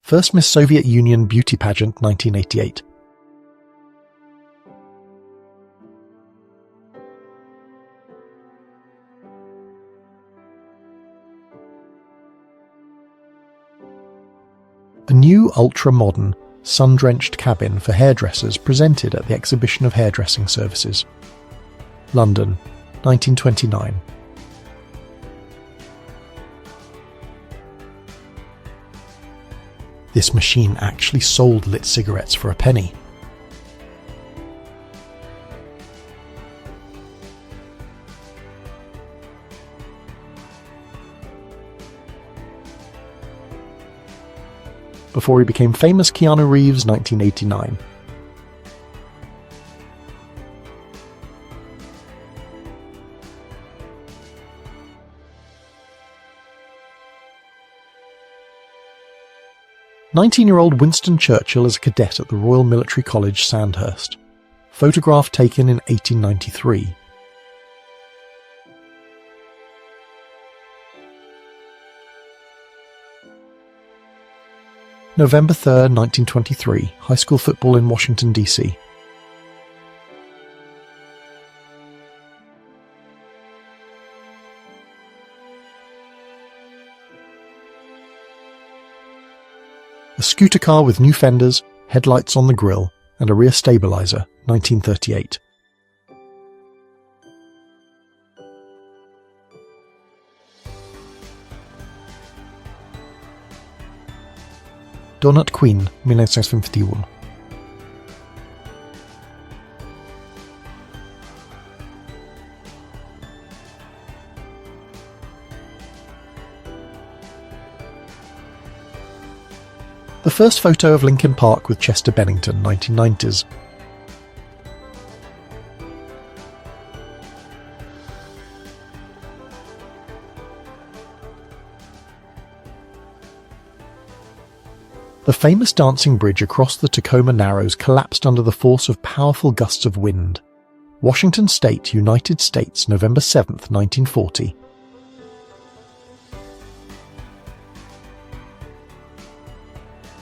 First Miss Soviet Union Beauty Pageant 1988. A new ultra-modern, sun-drenched cabin for hairdressers presented at the Exhibition of Hairdressing Services. London, 1929. This machine actually sold lit cigarettes for a penny. Before he became famous, Keanu Reeves, 1989. "19-year-old Winston Churchill as a cadet at the Royal Military College, Sandhurst. Photograph taken in 1893. November 3rd, 1923, high school football in Washington, D.C. A scooter car with new fenders, headlights on the grille, and a rear stabilizer, 1938. Donut Queen, 1951. The first photo of Lincoln Park with Chester Bennington, 1990s. The famous dancing bridge across the Tacoma Narrows collapsed under the force of powerful gusts of wind. Washington State, United States, November 7th, 1940.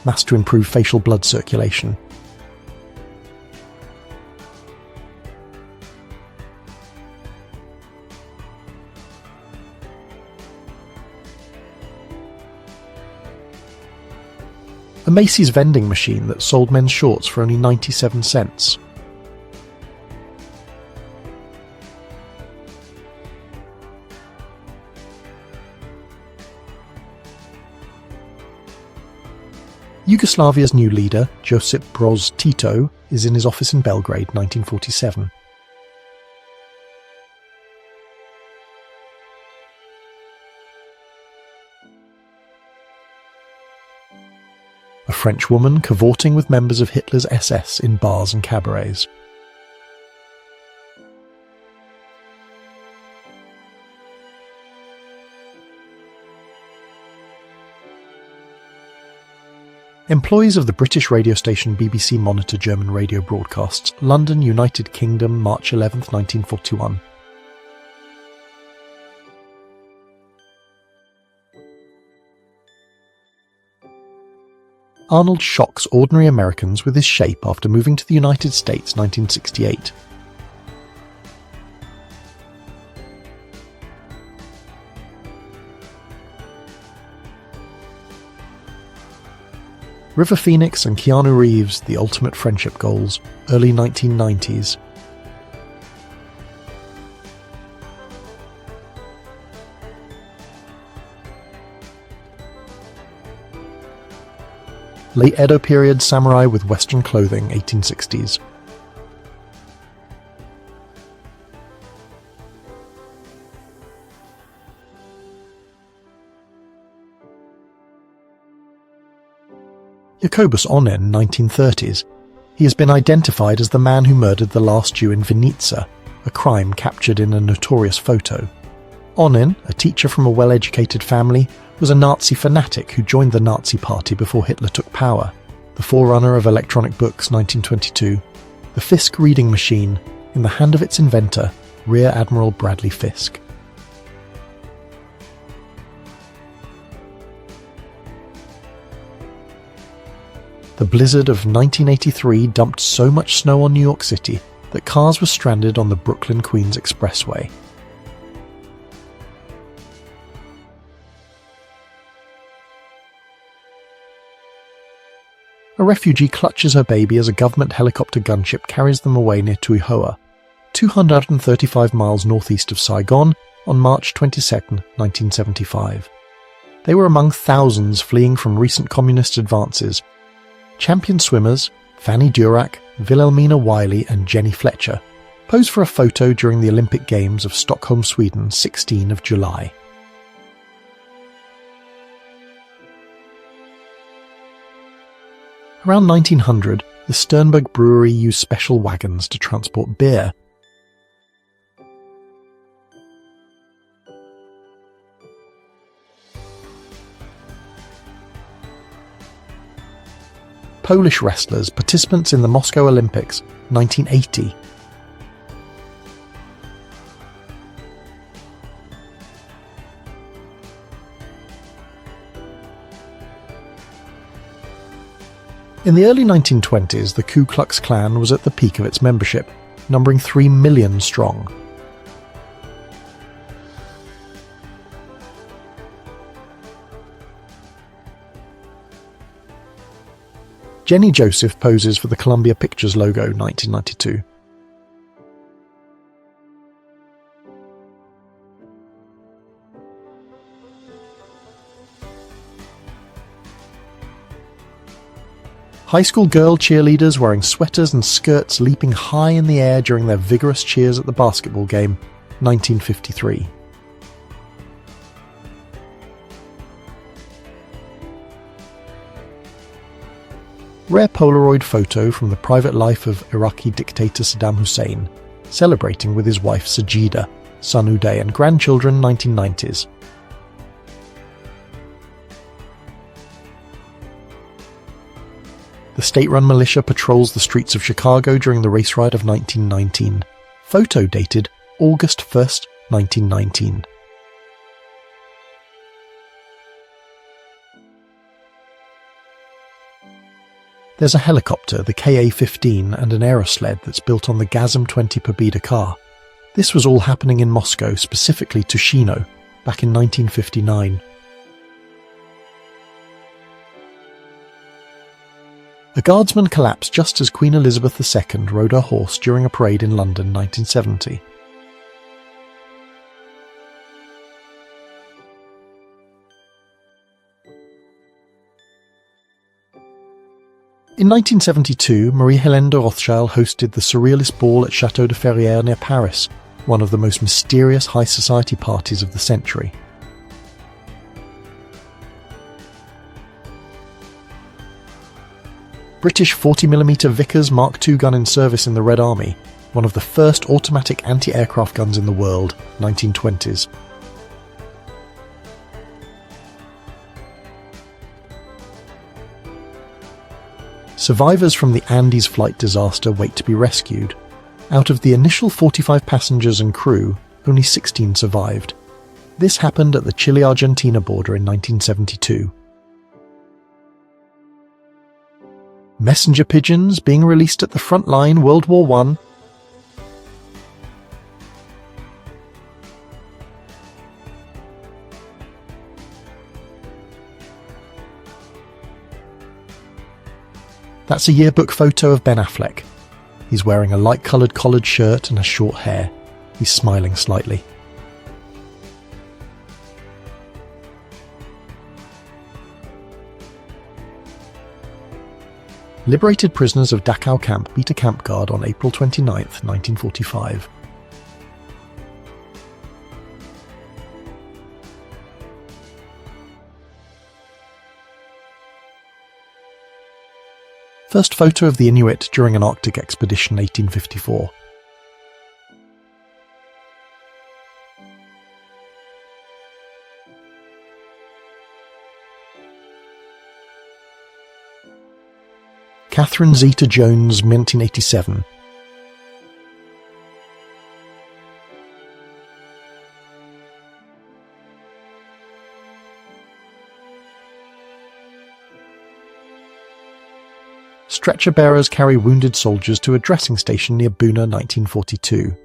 Mass to improve facial blood circulation. A Macy's vending machine that sold men's shorts for only 97 cents. Yugoslavia's new leader, Josip Broz Tito, is in his office in Belgrade, 1947. A French woman cavorting with members of Hitler's SS in bars and cabarets. Employees of the British radio station BBC monitor German radio broadcasts. London, United Kingdom, March 11, 1941. Arnold shocks ordinary Americans with his shape after moving to the United States, 1968. River Phoenix and Keanu Reeves, The Ultimate Friendship Goals, early 1990s. Late Edo period samurai with Western clothing, 1860s. Jacobus Onen, 1930s. He has been identified as the man who murdered the last Jew in Vinica, a crime captured in a notorious photo. Onen, a teacher from a well-educated family, was a Nazi fanatic who joined the Nazi Party before Hitler took power. The forerunner of electronic books, 1922. The Fisk reading machine, in the hand of its inventor, Rear Admiral Bradley Fisk. The blizzard of 1983 dumped so much snow on New York City that cars were stranded on the Brooklyn-Queens Expressway. A refugee clutches her baby as a government helicopter gunship carries them away near Tuihoa, 235 miles northeast of Saigon, on March 22, 1975. They were among thousands fleeing from recent communist advances. Champion swimmers Fanny Durack, Wilhelmina Wiley and Jenny Fletcher posed for a photo during the Olympic Games of Stockholm, Sweden, 16 of July. Around 1900, the Sternberg Brewery used special wagons to transport beer. Polish wrestlers, participants in the Moscow Olympics, 1980. In the early 1920s, the Ku Klux Klan was at the peak of its membership, numbering 3 million strong. Jenny Joseph poses for the Columbia Pictures logo, 1992. High school girl cheerleaders wearing sweaters and skirts leaping high in the air during their vigorous cheers at the basketball game, 1953. Rare Polaroid photo from the private life of Iraqi dictator Saddam Hussein, celebrating with his wife Sajida, son Uday and grandchildren, 1990s. The state-run militia patrols the streets of Chicago during the race riot of 1919. Photo dated August 1st, 1919. There's a helicopter, the Ka-15, and an aerosled that's built on the Gazem-20 Pobeda car. This was all happening in Moscow, specifically Tushino, back in 1959. A guardsman collapsed just as Queen Elizabeth II rode her horse during a parade in London, 1970. In 1972, Marie-Hélène de Rothschild hosted the Surrealist Ball at Château de Ferrières near Paris, one of the most mysterious high society parties of the century. British 40mm Vickers Mark II gun in service in the Red Army, one of the first automatic anti-aircraft guns in the world, 1920s. Survivors from the Andes flight disaster wait to be rescued. Out of the initial 45 passengers and crew, only 16 survived. This happened at the Chile-Argentina border in 1972. Messenger pigeons being released at the front line, World War I. That's a yearbook photo of Ben Affleck. He's wearing a light-coloured collared shirt and has short hair. He's smiling slightly. Liberated prisoners of Dachau camp beat a camp guard on April 29, 1945. First photo of the Inuit during an Arctic expedition, 1854. Catherine Zeta-Jones, 1987. Stretcher bearers carry wounded soldiers to a dressing station near Buna, 1942.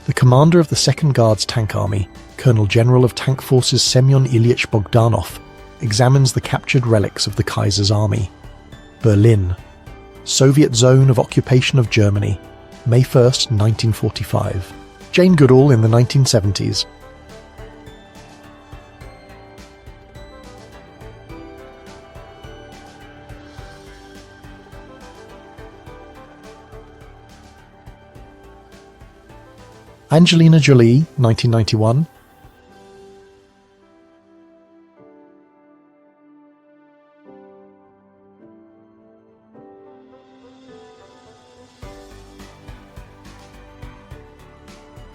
The commander of the 2nd Guards Tank Army, Colonel General of Tank Forces Semyon Ilyich Bogdanov, examines the captured relics of the Kaiser's army. Berlin. Soviet zone of occupation of Germany, May 1st, 1945. Jane Goodall in the 1970s. Angelina Jolie, 1991.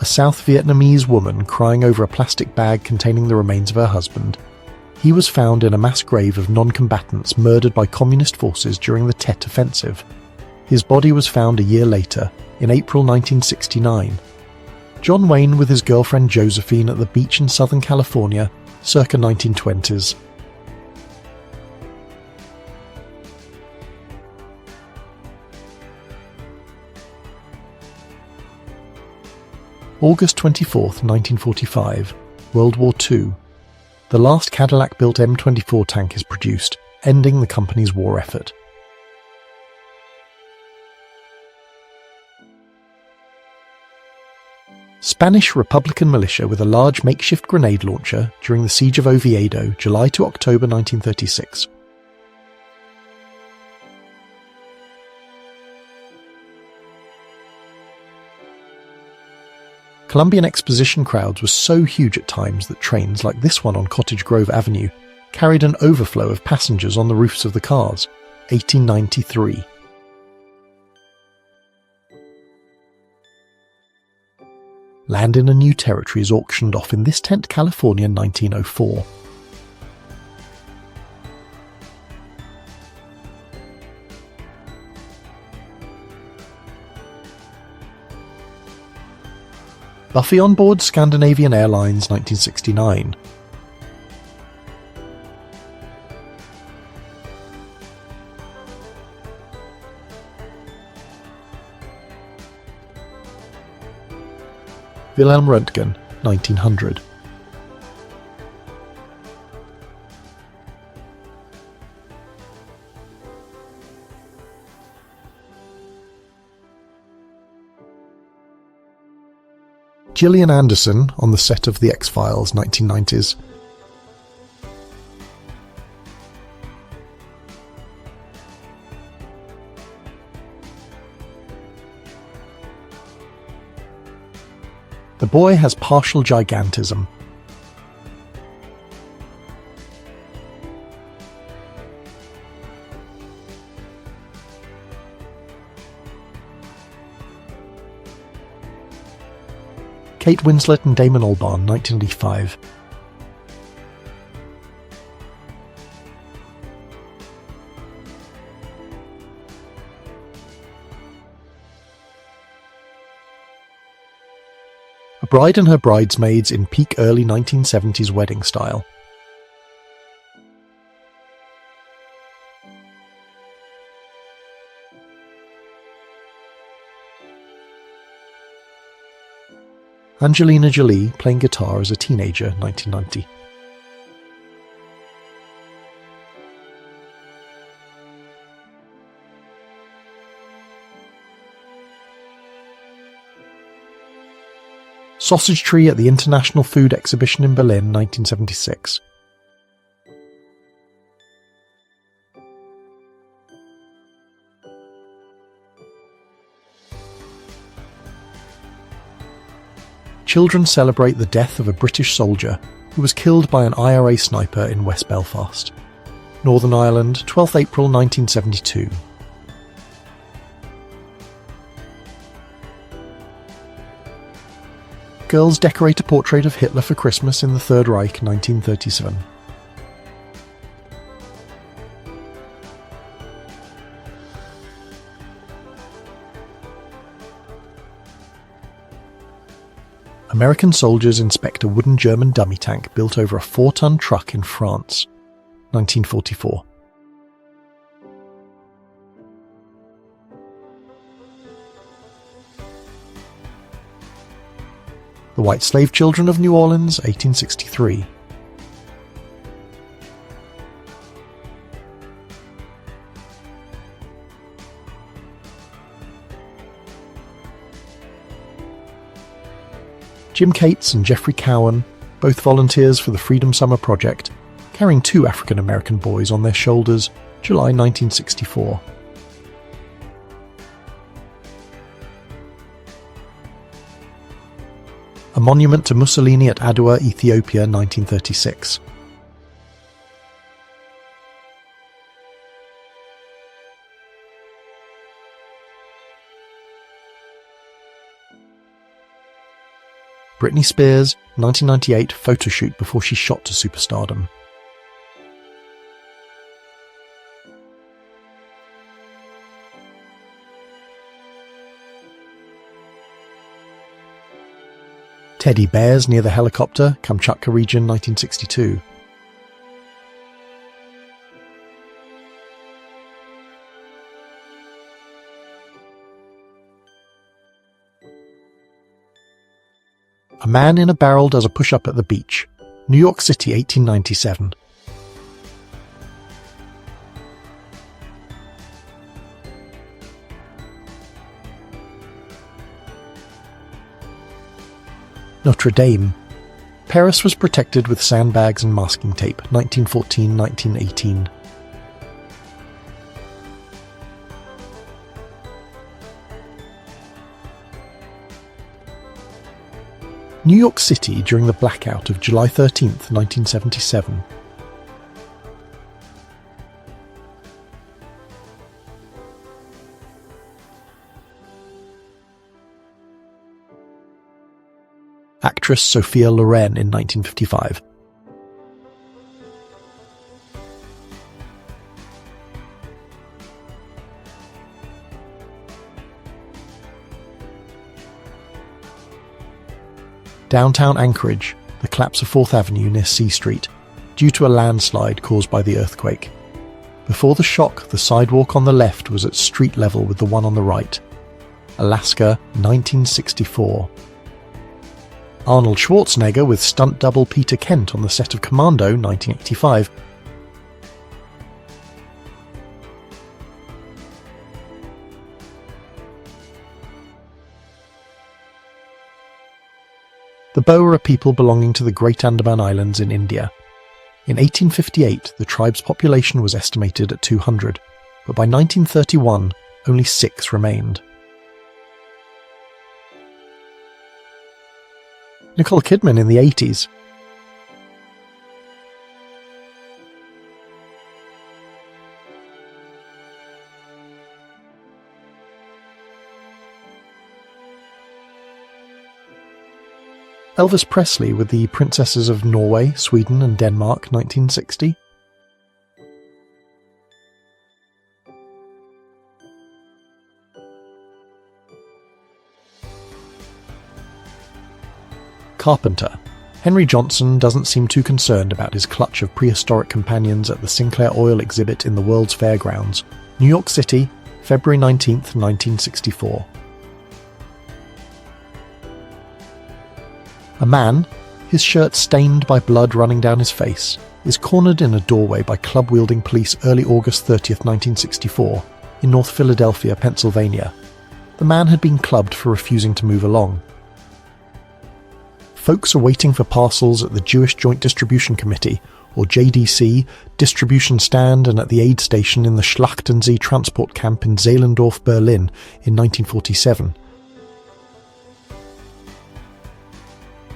A South Vietnamese woman crying over a plastic bag containing the remains of her husband. He was found in a mass grave of non-combatants murdered by communist forces during the Tet Offensive. His body was found a year later, in April 1969. John Wayne with his girlfriend Josephine at the beach in Southern California, circa 1920s. August 24, 1945, World War II. The last Cadillac-built M24 tank is produced, ending the company's war effort. Spanish Republican militia with a large makeshift grenade launcher during the Siege of Oviedo, July to October 1936. Columbian Exposition crowds were so huge at times that trains like this one on Cottage Grove Avenue carried an overflow of passengers on the roofs of the cars. 1893. Land in a new territory is auctioned off in this tent, California, 1904. Buffy on board Scandinavian Airlines, 1969. Wilhelm Röntgen, 1900. Gillian Anderson on the set of The X-Files, 1990s. The boy has partial gigantism. Kate Winslet and Damon Albarn, 1985. A bride and her bridesmaids in peak early 1970s wedding style. Angelina Jolie playing guitar as a teenager, 1990. Sausage tree at the International Food Exhibition in Berlin, 1976. Children celebrate the death of a British soldier who was killed by an IRA sniper in West Belfast. Northern Ireland, 12th April 1972. Girls decorate a portrait of Hitler for Christmas in the Third Reich, 1937. American soldiers inspect a wooden German dummy tank built over a 4-ton truck in France, 1944. The White Slave Children of New Orleans, 1863. Jim Cates and Jeffrey Cowan, both volunteers for the Freedom Summer Project, carrying 2 African-American boys on their shoulders, July 1964. A monument to Mussolini at Adwa, Ethiopia, 1936. Britney Spears, 1998 photoshoot before she shot to superstardom. Teddy bears near the helicopter, Kamchatka region, 1962. A man in a barrel does a push-up at the beach, New York City, 1897. Notre Dame. Paris was protected with sandbags and masking tape, 1914-1918. New York City during the blackout of July 13, 1977. Actress Sophia Loren in 1955. Downtown Anchorage, the collapse of 4th Avenue near C Street, due to a landslide caused by the earthquake. Before the shock, the sidewalk on the left was at street level with the one on the right. Alaska, 1964. Arnold Schwarzenegger with stunt double Peter Kent on the set of Commando, 1985. The Boer are people belonging to the Great Andaman Islands in India. In 1858, the tribe's population was estimated at 200, but by 1931, only 6 remained. Nicole Kidman in the 80s. Elvis Presley with the Princesses of Norway, Sweden and Denmark, 1960. Carpenter. Henry Johnson doesn't seem too concerned about his clutch of prehistoric companions at the Sinclair Oil exhibit in the World's Fairgrounds, New York City, February 19, 1964. A man, his shirt stained by blood running down his face, is cornered in a doorway by club-wielding police early August 30, 1964, in North Philadelphia, Pennsylvania. The man had been clubbed for refusing to move along. Folks are waiting for parcels at the Jewish Joint Distribution Committee, or JDC, distribution stand and at the aid station in the Schlachtensee transport camp in Zehlendorf, Berlin, in 1947.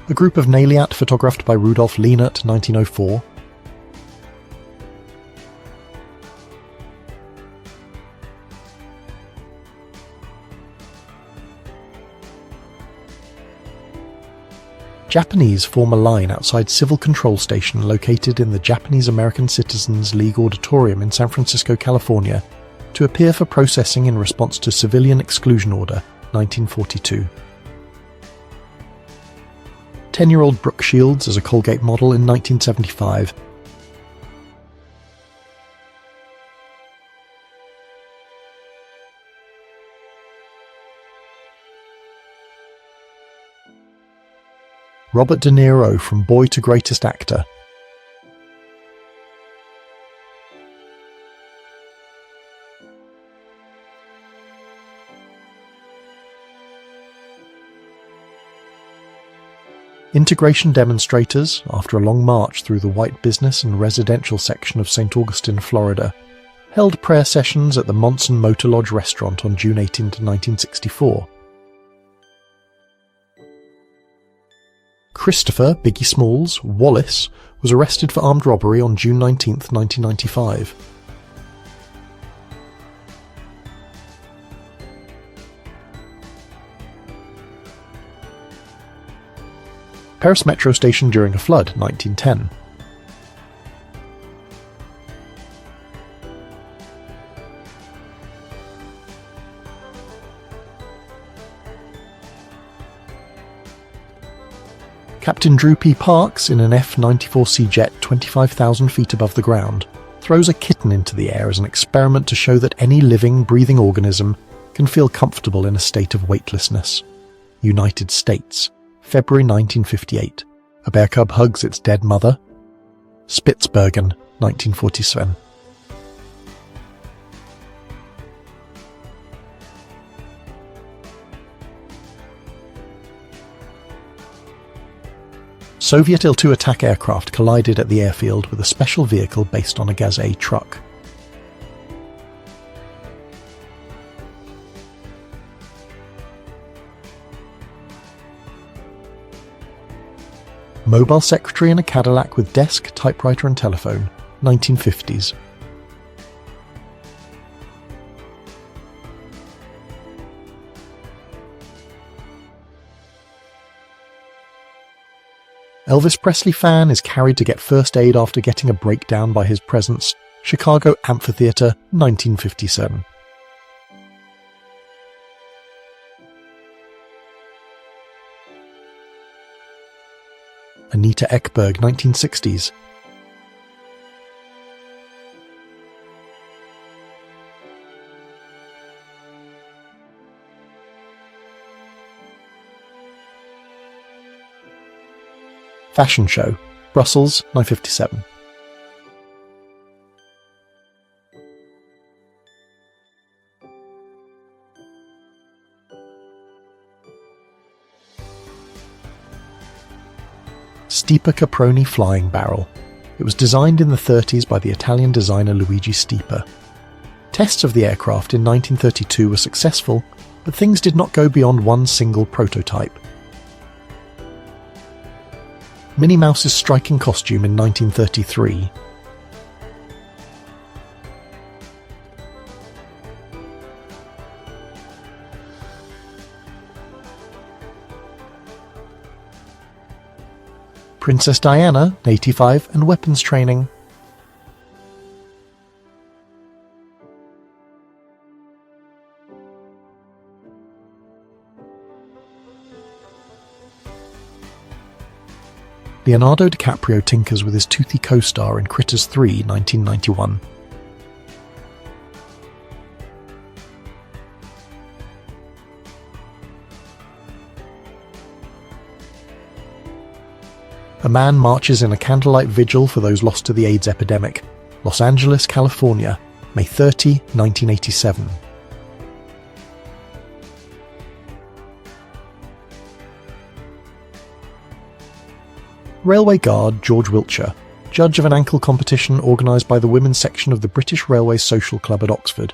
A group of Naliat photographed by Rudolf Lehnert, 1904. Japanese form a line outside Civil Control Station located in the Japanese American Citizens League Auditorium in San Francisco, California, to appear for processing in response to Civilian Exclusion Order, 1942. 10-year-old Brooke Shields as a Colgate model in 1975. Robert De Niro from Boy to Greatest Actor. Integration demonstrators, after a long march through the white business and residential section of St. Augustine, Florida, held prayer sessions at the Monson Motor Lodge restaurant on June 18, 1964. Christopher Biggie Smalls Wallace was arrested for armed robbery on June 19, 1995. Paris Metro Station during a flood, 1910. Captain Drew P. Parks, in an F-94C jet 25,000 feet above the ground, throws a kitten into the air as an experiment to show that any living, breathing organism can feel comfortable in a state of weightlessness. United States, February 1958. A bear cub hugs its dead mother. Spitsbergen, 1947. Soviet Il-2 attack aircraft collided at the airfield with a special vehicle based on a Gaz-A truck. Mobile secretary in a Cadillac with desk, typewriter and telephone, 1950s. Elvis Presley fan is carried to get first aid after getting a breakdown by his presence, Chicago Amphitheater, 1957. Anita Ekberg, 1960s. Fashion show, Brussels, 1957. Stipa Caproni flying barrel. It was designed in the 30s by the Italian designer Luigi Stipa. Tests of the aircraft in 1932 were successful, but things did not go beyond one single prototype. Minnie Mouse's striking costume in 1933. Princess Diana, 85, and weapons training. Leonardo DiCaprio tinkers with his toothy co-star in Critters 3, 1991. A man marches in a candlelight vigil for those lost to the AIDS epidemic. Los Angeles, California, May 30, 1987. Railway guard George Wiltshire, judge of an ankle competition organised by the women's section of the British Railway Social Club at Oxford,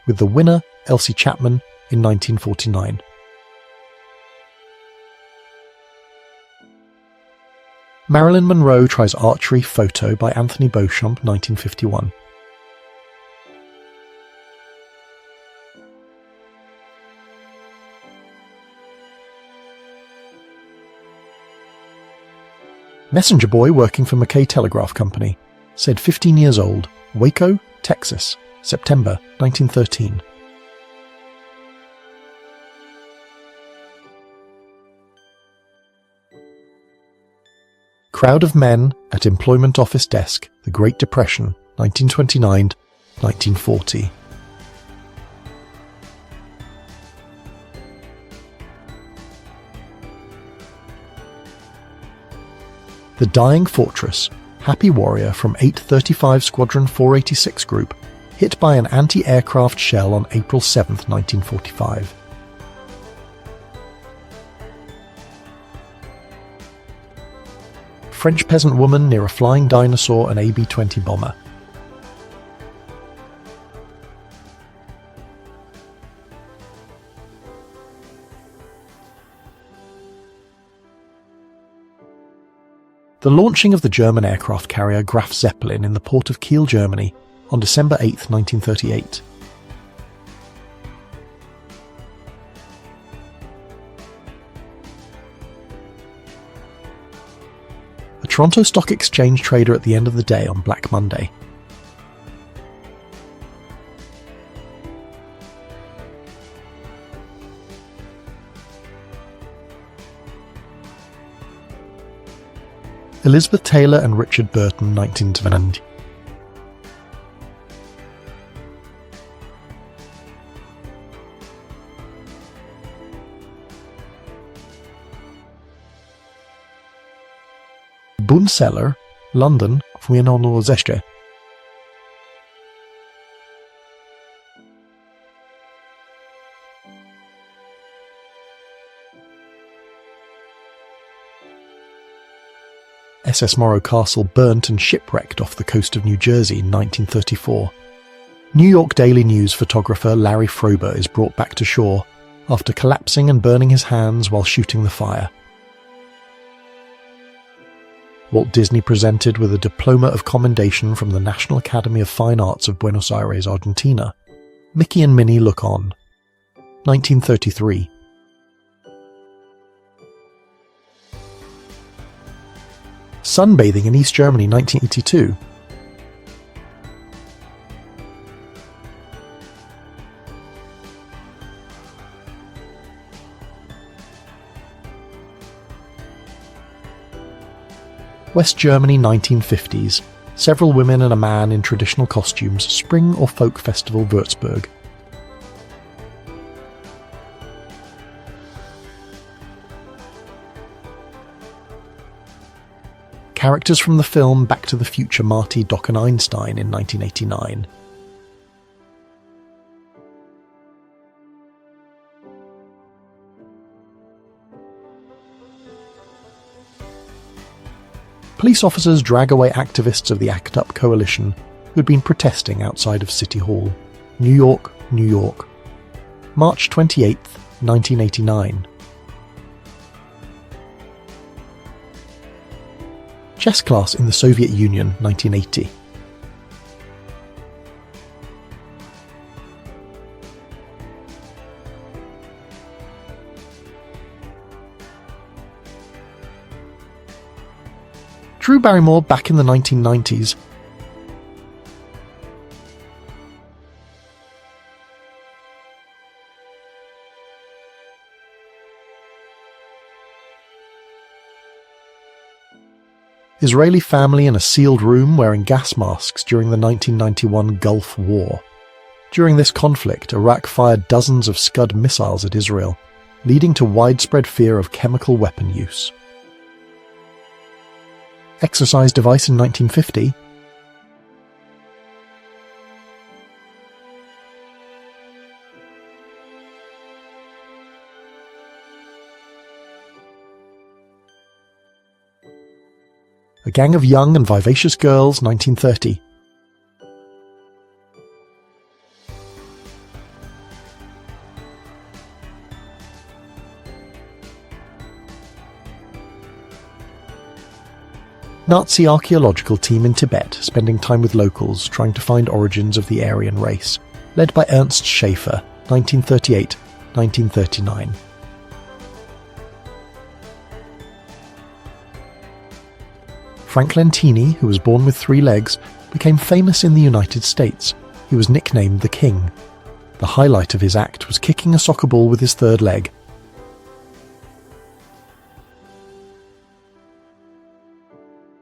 with the winner, Elsie Chapman, in 1949. Marilyn Monroe tries archery photo by Anthony Beauchamp, 1951. Messenger boy working for McKay Telegraph Company, said 15 years old, Waco, Texas, September 1913. Crowd of men at employment office desk, the Great Depression, 1929-1940. The Dying Fortress, Happy Warrior from 835 Squadron 486 Group, hit by an anti-aircraft shell on April 7, 1945. French peasant woman near a flying dinosaur and AB-20 bomber. The launching of the German aircraft carrier Graf Zeppelin in the port of Kiel, Germany, on December 8, 1938. A Toronto Stock Exchange trader at the end of the day on Black Monday. Elizabeth Taylor and Richard Burton, 1920. Bunseller, London, 1916. SS Morro Castle burnt and shipwrecked off the coast of New Jersey in 1934. New York Daily News photographer Larry Frober is brought back to shore after collapsing and burning his hands while shooting the fire. Walt Disney presented with a Diploma of Commendation from the National Academy of Fine Arts of Buenos Aires, Argentina. Mickey and Minnie look on. 1933. Sunbathing in East Germany, 1982. West Germany, 1950s. Several women and a man in traditional costumes, Spring or Folk Festival, Würzburg. Characters from the film Back to the Future, Marty, Doc and Einstein in 1989. Police officers drag away activists of the ACT UP coalition who had been protesting outside of City Hall. New York, New York. March 28, 1989. Chess class in the Soviet Union, 1980. Drew Barrymore back in the 1990s. Israeli family in a sealed room wearing gas masks during the 1991 Gulf War. During this conflict, Iraq fired dozens of Scud missiles at Israel, leading to widespread fear of chemical weapon use. Exercise device in 1950. A gang of young and vivacious girls, 1930. Nazi archaeological team in Tibet, spending time with locals trying to find origins of the Aryan race, led by Ernst Schaefer, 1938-1939. Frank Lentini, who was born with 3 legs, became famous in the United States. He was nicknamed the King. The highlight of his act was kicking a soccer ball with his 3rd leg,